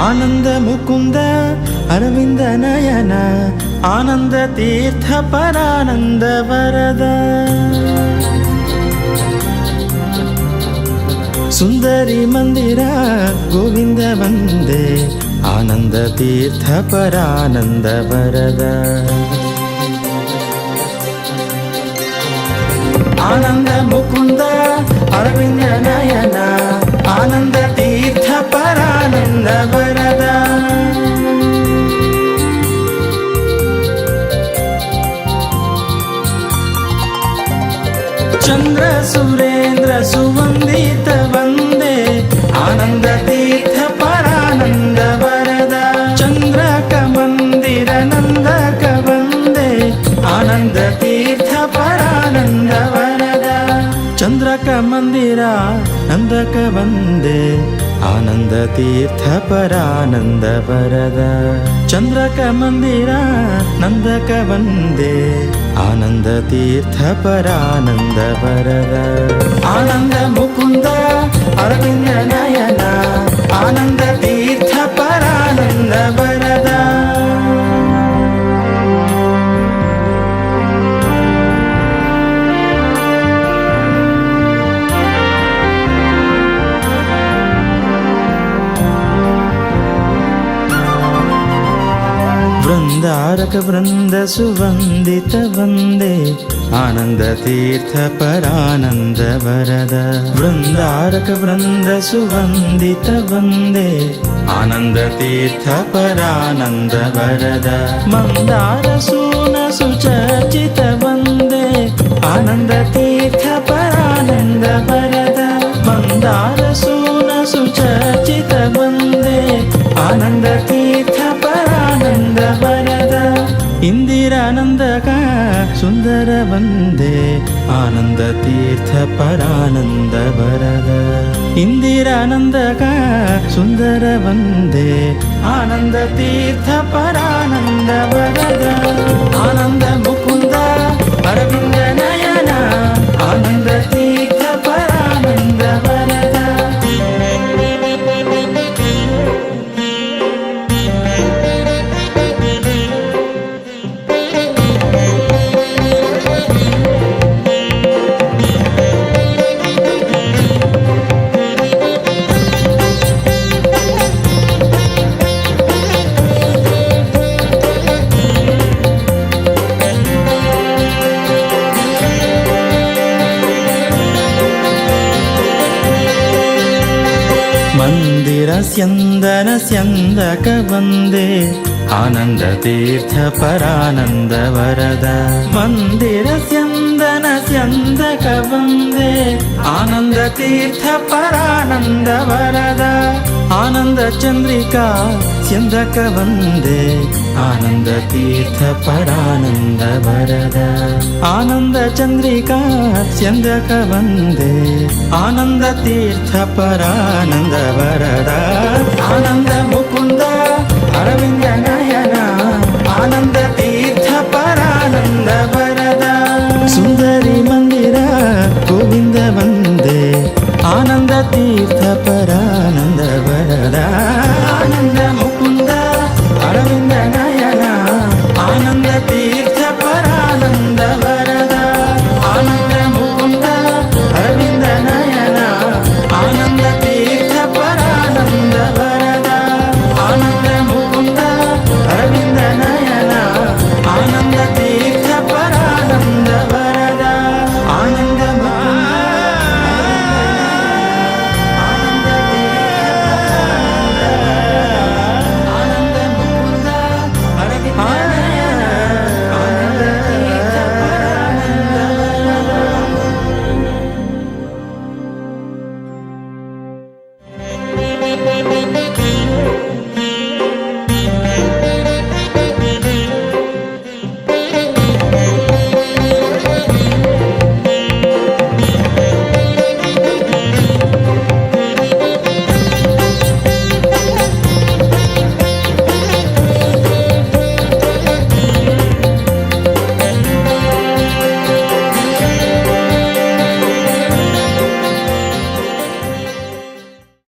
ಆನಂದ ಮುಕುಂದ ಅರವಿಂದ ನಯನ ಆನಂದ ತೀರ್ಥ ಪರಾನಂದ ವರದ ಸುಂದರಿ ಮಂದಿರ ಗೋವಿಂದ ವಂದೇ ಆನಂದ ತೀರ್ಥ ಪರಾನಂದ ವರದ ಆನಂದ ಮುಕುಂದ ಅರವಿಂದ ನಯನ ಆನಂದ ತೀರ್ಥ ಪರಾನಂದ ವರದ ಚಂದ್ರ ಸುರೇಂದ್ರ ಸುವಂದಿತ ವಂದೇ ಆನಂದ ತೀರ್ಥ ಪರಾನಂದ ವರದ ಚಂದ್ರಕ ಮಂದಿರ ನಂದಕ ವಂದೇ ಆನಂದ ತೀರ್ಥ ಪರಾನಂದ ವರದ ಚಂದ್ರಕ ಮಂದಿರ ನಂದಕ ವಂದೇ ಆನಂದ ತೀರ್ಥ ಪರಾನಂದ ವರದ ಚಂದ್ರಕ ಮಂದಿರ ನಂದಕ ವಂದೇ ಆನಂದ ತೀರ್ಥ ಪರಾನಂದ ವರದ ಆನಂದ ಮುಕುಂದ ಅರವಿಂದ ನಯನ ಆನಂದ ತೀರ್ಥ ಪರಾನಂದ ವರದ ವೃಂದಾರಕ ವೃಂದ ಸುವಂದಿತ ವಂದೇ ಆನಂದ ತೀರ್ಥ ಪರಾನಂದ ವರದ ವೃಂದಾರಕ ವೃಂದ ಸುವಂದಿತ ವಂದೇ ಆನಂದ ತೀರ್ಥ ಪರಾನಂದ ವರದ ಮಂದಾರ ಸೂನ ಸುಚರ್ಚಿತ ವಂದೇ ಆನಂದ ತೀರ್ಥ ಪರಾನಂದ ವರದ ಮಂದಾರ ಸೂನ ಸುಚರ್ಚಿತ ವಂದೇ ಆನಂದ ತೀರ್ಥ ಪರಾನಂದ ವರದ ಇಂದಿರಾನಂದಕ ಸುಂದರ ವಂದೇ ಆನಂದ ತೀರ್ಥ ಪರಾನಂದ ವರದ ಇಂದಿರಾನಂದಕ ಸುಂದರ ವಂದೇ ಆನಂದ ತೀರ್ಥ ಪರಾನಂದ ವರದ ಆನಂದ ಮುಕುಂದ ಅರವಿಂದ ನಯನ ಆನಂದ ತೀರ್ಥ ಪರಾನಂದ ವರದ ಮಂದಿರ ಸ್ಯಂದನ ಸ್ಯಂದಕ ವಂದೇ ಆನಂದ ತೀರ್ಥ ಪರಾನಂದ ವರದ ಮಂದಿರ ಸ್ಯಂದನ ಸ್ಯಂದಕ ವಂದೇ ಆನಂದ ತೀರ್ಥ ಪರಾನಂದ ವರದ ಆನಂದ ಚಂದ್ರಿಕಾ ಸ್ಯಂದಕ ವಂದೇ ಆನಂದ ತೀರ್ಥ ಪರಾನಂದ ವರದ ಆನಂದ ಚಂದ್ರಿಕಾ ಸ್ಯಂದಕ ವಂದೇ ಆನಂದ ತೀರ್ಥ ಪರಾನಂದ ವರದ ಆನಂದ ಮುಖ